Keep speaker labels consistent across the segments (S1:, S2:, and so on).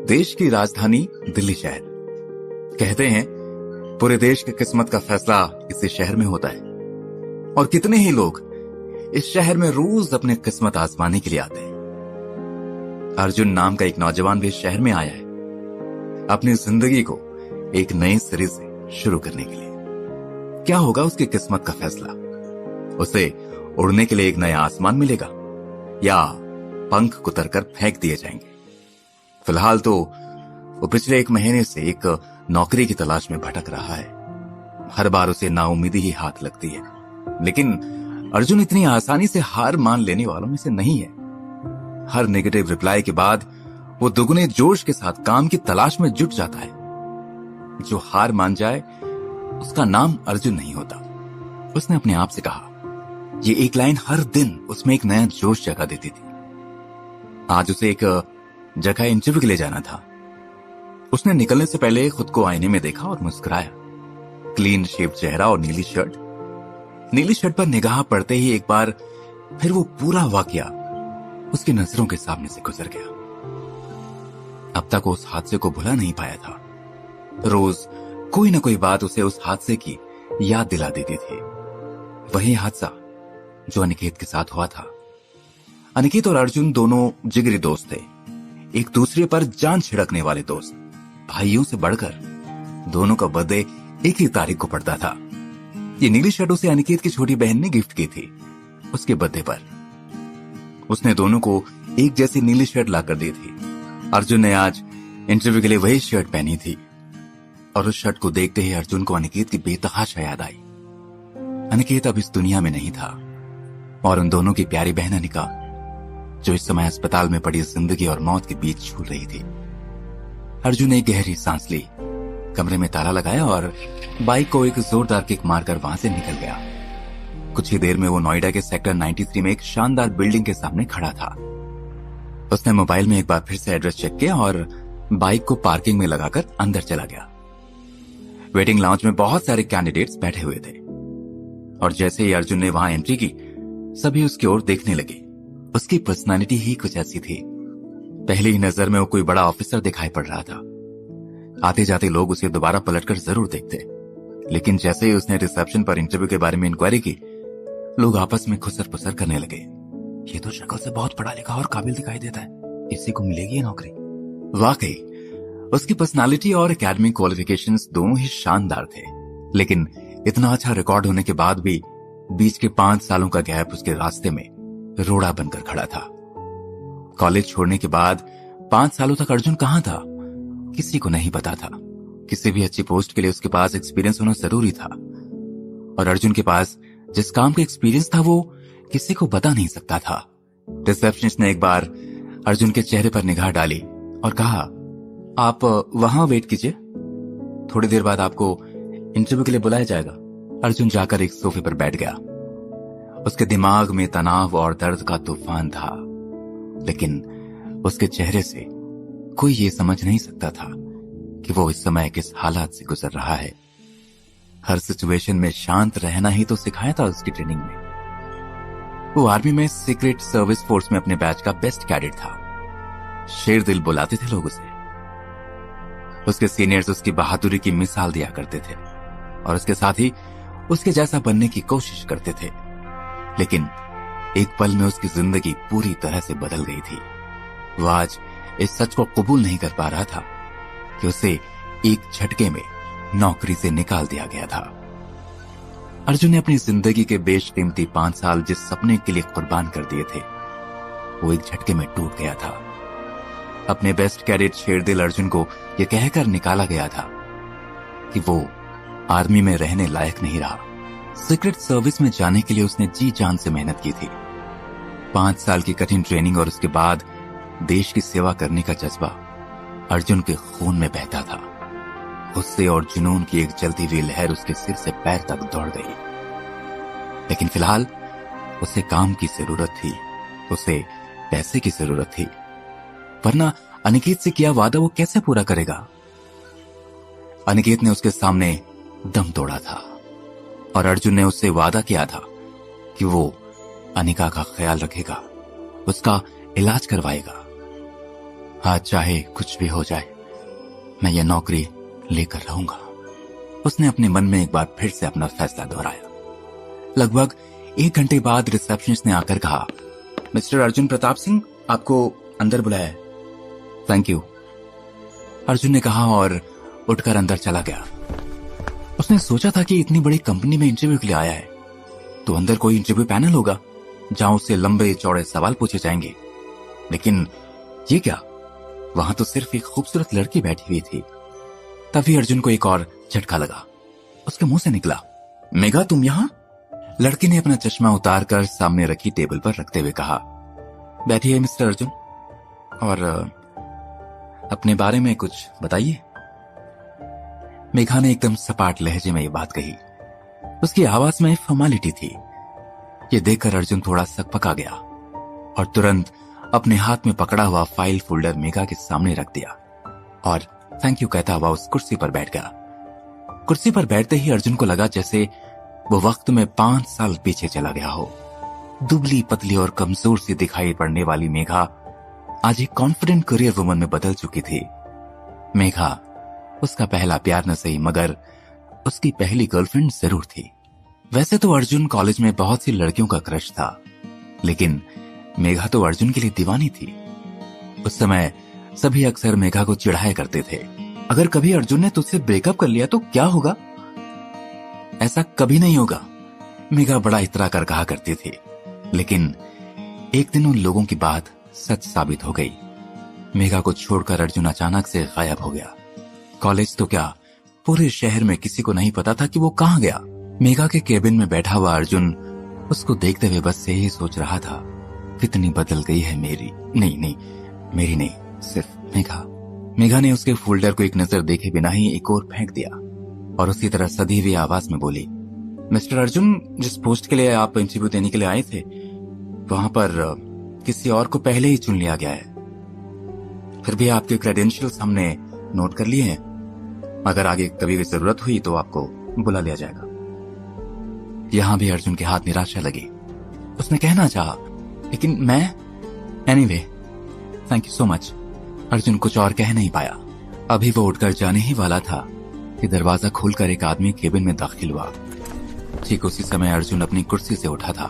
S1: देश की राजधानी दिल्ली शहर। कहते हैं पूरे देश की किस्मत का फैसला इसी शहर में होता है, और कितने ही लोग इस शहर में रोज अपनी किस्मत आजमाने के लिए आते हैं। अर्जुन नाम का एक नौजवान भी इस शहर में आया है अपनी जिंदगी को एक नए सिरे से शुरू करने के लिए। क्या होगा उसकी किस्मत का फैसला? उसे उड़ने के लिए एक नया आसमान मिलेगा या पंख कुतरकर फेंक दिए जाएंगे? फिलहाल तो वो पिछले 1 महीने से एक नौकरी की तलाश में भटक रहा है। हर बार उसे नाउमीदी ही हाथ लगती है, लेकिन अर्जुन इतनी आसानी से हार मान लेने वालों में से नहीं है। हर नेगेटिव रिप्लाई के बाद वो दुगने जोश के साथ काम की तलाश में जुट जाता है। जो हार मान जाए उसका नाम अर्जुन नहीं होता। उसने अपने आप से कहा, ये एक लाइन हर दिन उसमें एक नया जोश जगा देती थी। आज उसे एक जगह इंटरव्यू के लिए जाना था। उसने निकलने से पहले खुद को आईने में देखा और मुस्कुराया। क्लीन शेव चेहरा और नीली शर्ट। नीली शर्ट पर निगाह पड़ते ही एक बार फिर वो पूरा वाकया उसकी नजरों के सामने से गुजर गया। अब तक वो उस हादसे को भुला नहीं पाया था। रोज कोई ना कोई बात उसे उस हादसे की याद दिला देती थी। वही हादसा जो अनिकेत के साथ हुआ था। अनिकेत और अर्जुन दोनों जिगरी दोस्त थे, एक दूसरे पर जान छिड़कने वाले दोस्त। भाइयों से बढ़कर दोनों का बर्थडे एक ही तारीख को पड़ता था। ये नीली शर्ट उसे अनिकेत की छोटी बहन ने गिफ्ट की थी उसके बर्थडे पर। उसने दोनों को एक जैसी नीली शर्ट लाकर दी थी। अर्जुन ने आज इंटरव्यू के लिए वही शर्ट पहनी थी, और उस शर्ट को देखते ही अर्जुन को अनिकेत की बेतहाशा याद आई। अनिकेत अब इस दुनिया में नहीं था, और उन दोनों की प्यारी बहन अनिका, जो इस समय अस्पताल में पड़ी जिंदगी और मौत के बीच झूल रही थी। अर्जुन ने गहरी सांस ली, कमरे में ताला लगाया और बाइक को एक जोरदार किक मारकर वहां से निकल गया। कुछ ही देर में वो नोएडा के सेक्टर 93 में एक शानदार बिल्डिंग के सामने खड़ा था। उसने मोबाइल में एक बार फिर से एड्रेस चेक किया और बाइक को पार्किंग में लगाकर अंदर चला गया। वेटिंग लाउंज में बहुत सारे कैंडिडेट्स बैठे हुए थे, और जैसे ही अर्जुन ने वहां एंट्री की, सभी उसकी ओर देखने लगे। उसकी पर्सनालिटी ही कुछ ऐसी थी। पहली ही नजर में वो कोई बड़ा ऑफिसर दिखाई पड़ रहा था। आते जाते लोग उसे दोबारा पलटकर जरूर देखते, लेकिन जैसे ही उसने रिसेप्शन पर इंटरव्यू के बारे में इंक्वायरी की, लोग आपस में खुसर पुसर करने लगे। ये तो शक्ल से बहुत पढ़ा लिखा और काबिल दिखाई देता है, इसी को मिलेगी ये नौकरी। वाकई उसकी पर्सनालिटी और एकेडमिक क्वालिफिकेशंस दोनों ही शानदार थे, लेकिन इतना अच्छा रिकॉर्ड होने के बाद भी बीच के 5 सालों का गैप उसके रास्ते में रोड़ा बनकर खड़ा था। कॉलेज छोड़ने के बाद 5 सालों तक अर्जुन कहां था, किसी को नहीं पता था। किसी भी अच्छी पोस्ट के लिए उसके पास एक्सपीरियंस होना जरूरी था, और अर्जुन के पास जिस काम का एक्सपीरियंस था वो किसी को बता नहीं सकता था। रिसेप्शनिस्ट ने एक बार अर्जुन के चेहरे पर निगाह डाली और कहा, आप वहां वेट कीजिए, थोड़ी देर बाद आपको इंटरव्यू के लिए बुलाया जाएगा। अर्जुन जाकर एक सोफे पर बैठ गया। उसके दिमाग में तनाव और दर्द का तूफान था, लेकिन उसके चेहरे से कोई ये समझ नहीं सकता था कि वो इस समय किस हालात से गुजर रहा है। हर सिचुएशन में शांत रहना ही तो सिखाया था उसकी ट्रेनिंग में। वो आर्मी में सीक्रेट सर्विस फोर्स में अपने बैच का बेस्ट कैडेट था। शेर दिल बुलाते थे लोग उसे। उसके सीनियर्स उसकी बहादुरी की मिसाल दिया करते थे, और उसके साथ ही उसके जैसा बनने की कोशिश करते थे। लेकिन एक पल में उसकी जिंदगी पूरी तरह से बदल गई थी। वो आज इस सच को कबूल नहीं कर पा रहा था कि उसे एक झटके में नौकरी से निकाल दिया गया था। अर्जुन ने अपनी जिंदगी के बेशकीमती 5 साल जिस सपने के लिए कुर्बान कर दिए थे, वो एक झटके में टूट गया था। अपने बेस्ट कैडेट शेरदिल अर्जुन को यह कहकर निकाला गया था कि वो आर्मी में रहने लायक नहीं रहा। सीक्रेट सर्विस में जाने के लिए उसने जी जान से मेहनत की थी। 5 साल की कठिन ट्रेनिंग और उसके बाद देश की सेवा करने का जज्बा अर्जुन के खून में बहता था। गुस्से और जुनून की एक जलती हुई लहर उसके सिर से पैर तक दौड़ गई। लेकिन फिलहाल उसे काम की जरूरत थी, उसे पैसे की जरूरत थी, वरना अनिकेत से किया वादा वो कैसे पूरा करेगा? अनिकेत ने उसके सामने दम तोड़ा था, और अर्जुन ने उससे वादा किया था कि वो अनिका का ख्याल रखेगा, उसका इलाज करवाएगा। आज चाहे कुछ भी हो जाए, मैं ये नौकरी लेकर रहूंगा। उसने अपने मन में एक बार फिर से अपना फैसला दोहराया। लगभग 1 घंटे बाद रिसेप्शनिस्ट ने आकर कहा, मिस्टर अर्जुन प्रताप सिंह, आपको अंदर बुलाया है। थैंक यू, अर्जुन ने कहा और उठकर अंदर चला गया। उसने सोचा था कि इतनी बड़ी कंपनी में इंटरव्यू के लिए आया है तो अंदर कोई इंटरव्यू पैनल होगा जहां उससे लंबे चौड़े सवाल पूछे जाएंगे, लेकिन ये क्या, वहां तो सिर्फ एक खूबसूरत लड़की बैठी हुई थी। तभी अर्जुन को एक और झटका लगा। उसके मुंह से निकला, मेघा तुम यहां? लड़की ने अपना चश्मा उतारकर सामने रखी टेबल पर रखते हुए कहा, बैठिए मिस्टर अर्जुन, और अपने बारे में कुछ बताइए। मेघा ने एकदम सपाट लहजे में ये बात कही। उसकी आवाज में फॉर्मेलिटी थी। ये देखकर अर्जुन थोड़ा सकपका गया और तुरंत अपने हाथ में पकड़ा हुआ फाइल फोल्डर मेघा के सामने रख दिया और थैंक यू कहता हुआ उस कुर्सी पर बैठ गया। कुर्सी पर बैठते ही अर्जुन को लगा जैसे वो वक्त में 5 साल पीछे चला गया हो। दुबली पतली और कमजोर सी दिखाई पड़ने वाली मेघा आज एक कॉन्फिडेंट करियर वुमन में बदल चुकी थी। मेघा उसका पहला प्यार न सही मगर उसकी पहली गर्लफ्रेंड जरूर थी। वैसे तो अर्जुन कॉलेज में बहुत सी लड़कियों का क्रश था, लेकिन मेघा तो अर्जुन के लिए दीवानी थी। उस समय सभी अक्सर मेघा को चिढ़ाया करते थे, अगर कभी अर्जुन ने तुझसे ब्रेकअप कर लिया तो क्या होगा? ऐसा कभी नहीं होगा, मेघा बड़ा इतरा कर कहा करती थी। लेकिन एक दिन उन लोगों की बात सच साबित हो गई। मेघा को छोड़कर अर्जुन अचानक से गायब हो गया। कॉलेज तो क्या, पूरे शहर में किसी को नहीं पता था कि वो कहां गया। मेघा के केबिन में बैठा हुआ अर्जुन उसको देखते हुए बस यही सोच रहा था, कितनी बदल गई है मेरी नहीं, सिर्फ मेघा। मेघा ने उसके फोल्डर को एक नजर देखे बिना ही एक और फेंक दिया और उसी तरह सधी हुई आवाज में बोली, मिस्टर अर्जुन, जिस पोस्ट के लिए आप इंटरव्यू देने के लिए आए थे वहां पर किसी और को पहले ही चुन लिया गया है। फिर भी आपके क्रेडेंशियल्स हमने नोट कर लिए हैं, अगर आगे कभी भी जरूरत हुई तो आपको बुला लिया जाएगा। यहां भी अर्जुन के हाथ निराशा लगी। उसने कहना चाहा, लेकिन मैं anyway thank you so much. Arjun कुछ और कह नहीं पाया। अभी वो उठकर जाने ही वाला था कि दरवाजा खोलकर एक आदमी केबिन में दाखिल हुआ। ठीक उसी समय अर्जुन अपनी कुर्सी से उठा था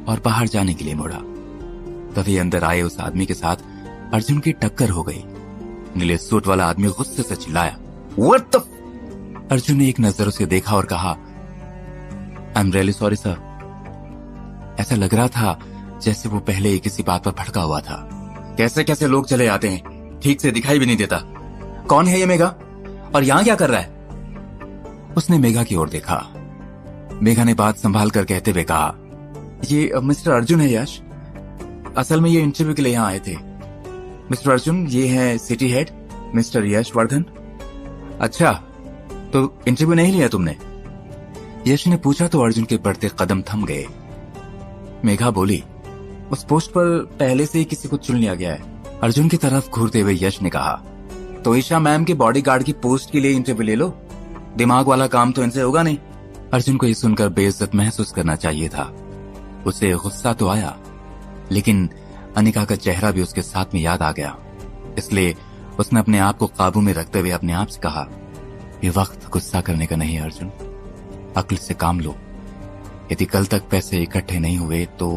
S1: और बाहर जाने के लिए मुड़ा। तभी अंदर आए उस आदमी के साथ अर्जुन की टक्कर हो गई। नीले सूट वाला आदमी गुस्से से चिल्लाया, What the? अर्जुन ने एक नजर उसे देखा और कहा, I am really sorry sir. ऐसा लग रहा था जैसे वो पहले ही किसी बात पर भड़का हुआ था। कैसे कैसे लोग चले आते हैं, ठीक से दिखाई भी नहीं देता। कौन है ये मेघा और यहां क्या कर रहा है? उसने मेघा की ओर देखा। मेघा ने बात संभाल कर कहते हुए कहा, ये मिस्टर अर्जुन है यश, असल में ये इंटरव्यू के लिए यहां आए थे। मिस्टर अर्जुन, ये है सिटी हेड मिस्टर यश वर्धन। अच्छा, तो इंटरव्यू नहीं लिया तुमने? यश ने पूछा तो अर्जुन के बढ़ते कदम थम गए। मेघा बोली, उस पोस्ट पर पहले से ही किसी को चुन लिया गया है। अर्जुन की तरफ घूरते हुए यश ने कहा, तो ईशा मैम के बॉडीगार्ड की पोस्ट के लिए इंटरव्यू ले लो, दिमाग वाला काम तो इनसे होगा नहीं। अर्जुन को ये सुनकर बेइज्जत महसूस करना चाहिए था। उसे गुस्सा तो आया, लेकिन अनिका का चेहरा भी उसके साथ में याद आ गया। इसलिए उसने अपने आप को काबू में रखते हुए अपने आप से कहा, ये वक्त गुस्सा करने का नहीं है अर्जुन, अक्ल से काम लो। यदि कल तक पैसे इकट्ठे नहीं हुए तो।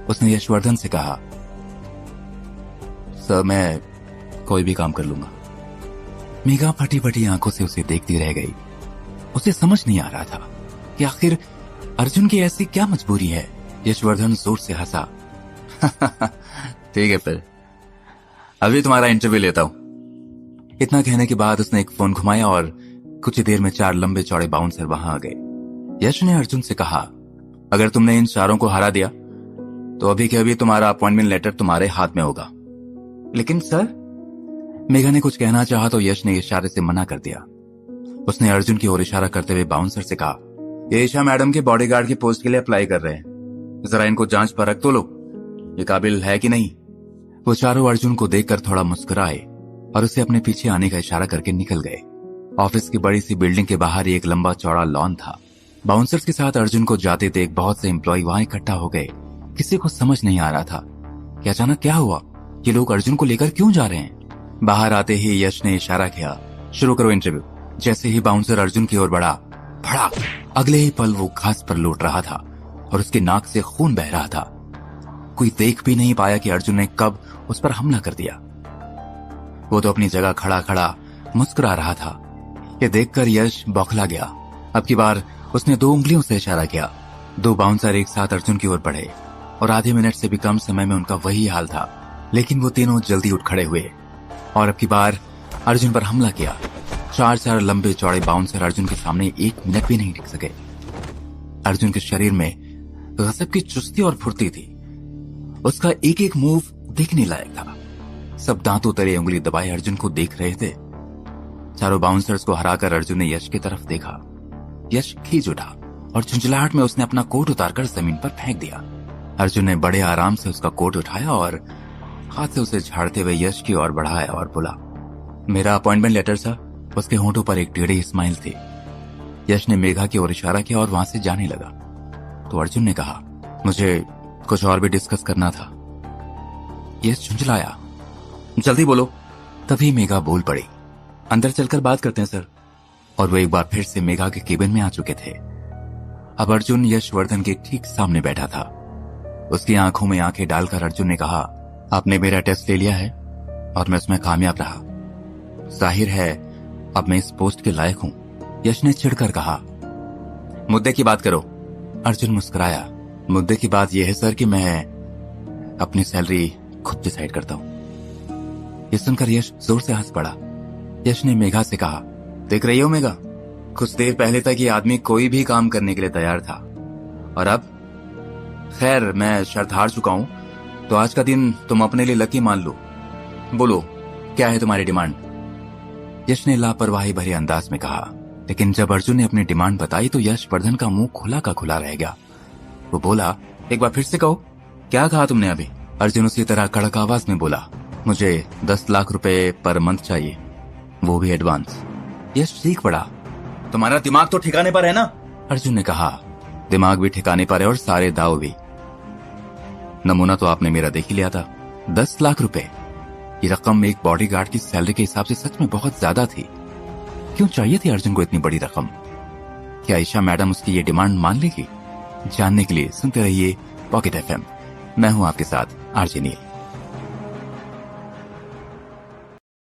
S1: उसने यशवर्धन से कहा, सर मैं कोई भी काम कर लूंगा। मेघा फटी फटी आंखों से उसे देखती रह गई। उसे समझ नहीं आ रहा था कि आखिर अर्जुन की ऐसी क्या मजबूरी है। यशवर्धन जोर से हंसा, ठीक है फिर अभी तुम्हारा इंटरव्यू लेता हूं। इतना कहने के बाद उसने एक फोन घुमाया और कुछ ही देर में 4 लंबे चौड़े बाउंसर वहां आ गए। यश ने अर्जुन से कहा, अगर तुमने इन चारों को हरा दिया तो अभी के अभी तुम्हारा अपॉइंटमेंट लेटर तुम्हारे हाथ में होगा। लेकिन सर, मेघा ने कुछ कहना चाहा तो यश ने इशारे से मना कर दिया। उसने अर्जुन की ओर इशारा करते हुए बाउंसर से कहा, ये ईशा मैडम के बॉडीगार्ड की पोस्ट के लिए अप्लाई कर रहे हैं, जरा इनको जांच परख तो लो, ये काबिल है कि नहीं। वो चारों अर्जुन को देखकर थोड़ा मुस्कुराए और उसे अपने पीछे आने का इशारा करके निकल गए। ऑफिस की बड़ी सी बिल्डिंग के बाहर एक लंबा चौड़ा लॉन था। बाउंसर्स के साथ अर्जुन को जाते देख बहुत से एम्प्लॉय वहां इकट्ठा हो गए। किसी को समझ नहीं आ रहा था कि अचानक क्या हुआ। ये लोग अर्जुन को लेकर क्यों जा रहे हैं। बाहर आते ही यश ने इशारा किया, शुरू करो इंटरव्यू। जैसे ही बाउंसर अर्जुन की ओर बढ़ा, भड़ाक, अगले ही पल वो घास पर लौट रहा था और उसके नाक से खून बह रहा था। कोई देख भी नहीं पाया कि अर्जुन ने कब उस पर हमला कर दिया। वो तो अपनी जगह खड़ा खड़ा मुस्कुरा रहा था। ये देखकर यश बौखला गया। अब की बार उसने 2 उंगलियों से इशारा किया। 2 बाउंसर एक साथ अर्जुन की ओर बढ़े और आधे मिनट से भी कम समय में उनका वही हाल था, लेकिन वो तीनों जल्दी उठ खड़े हुए और अब की बार अर्जुन पर हमला किया। 4 लंबे चौड़े बाउंसर अर्जुन के सामने 1 मिनट भी नहीं टिक सके। अर्जुन के शरीर में गजब की चुस्ती और फुर्ती थी। उसका एक एक मूव देखने लायक था। सब दांतों तले उंगली दबाए अर्जुन को देख रहे थे। चारों बाउंसर्स को हराकर अर्जुन ने यश की तरफ देखा। यश खींच उठा और झुंझलाहट में उसने अपना कोट उतारकर जमीन पर फेंक दिया। अर्जुन ने बड़े आराम से उसका कोट उठाया और हाथ से उसे झाड़ते हुए यश की ओर बढ़ाया और बोला, मेरा अपॉइंटमेंट लेटर सर। उसके होंठों पर एक टेढ़ी स्माइल थी। यश ने मेघा की ओर इशारा किया और वहां से जाने लगा तो अर्जुन ने कहा, मुझे कुछ और भी डिस्कस करना था। यश झुंझलाया, जल्दी बोलो। तभी मेघा बोल पड़ी, अंदर चलकर बात करते हैं सर। और वो एक बार फिर से मेघा के केबिन में आ चुके थे। अब अर्जुन यशवर्धन के ठीक सामने बैठा था। उसकी आंखों में आंखें डालकर अर्जुन ने कहा, आपने मेरा टेस्ट ले लिया है और मैं उसमें कामयाब रहा। जाहिर है अब मैं इस पोस्ट के लायक हूं। यश ने चिढ़कर कहा, मुद्दे की बात करो। अर्जुन मुस्कुराया, मुद्दे की बात यह है सर कि मैं अपनी सैलरी खुद डिसाइड करता हूं। यह सुनकर यश जोर से हंस पड़ा। यश ने मेघा से कहा, देख रही हो मेघा, कुछ देर पहले तक ये आदमी कोई भी काम करने के लिए तैयार था और अब खैर मैं शर्त हार चुका हूं, तो आज का दिन तुम अपने लिए लकी मान लो। बोलो क्या है तुम्हारी डिमांड। यश ने लापरवाही भरे अंदाज में कहा, लेकिन जब अर्जुन ने अपनी डिमांड बताई तो यशवर्धन का मुंह खुला का खुला रह गया। वो बोला, एक बार फिर से कहो, क्या कहा तुमने अभी। अर्जुन उसी तरह कड़क आवाज में बोला, मुझे 10 लाख रुपए पर मंथ चाहिए, वो भी एडवांस। यश चीख पड़ा, तुम्हारा दिमाग तो ठिकाने पर है ना। अर्जुन ने कहा, दिमाग भी ठिकाने पर है और सारे दाव भी। नमूना तो आपने मेरा देख ही लिया था। 10 लाख रुपए, ये रकम एक बॉडीगार्ड की सैलरी के हिसाब से सच में बहुत ज्यादा थी। क्यों चाहिए थी अर्जुन को इतनी बड़ी रकम। क्या ईशा मैडम उसकी ये डिमांड मान लेगी। जानने के लिए सुनते रहिए पॉकेट FM। मैं हूं आपके साथ आरजे नील।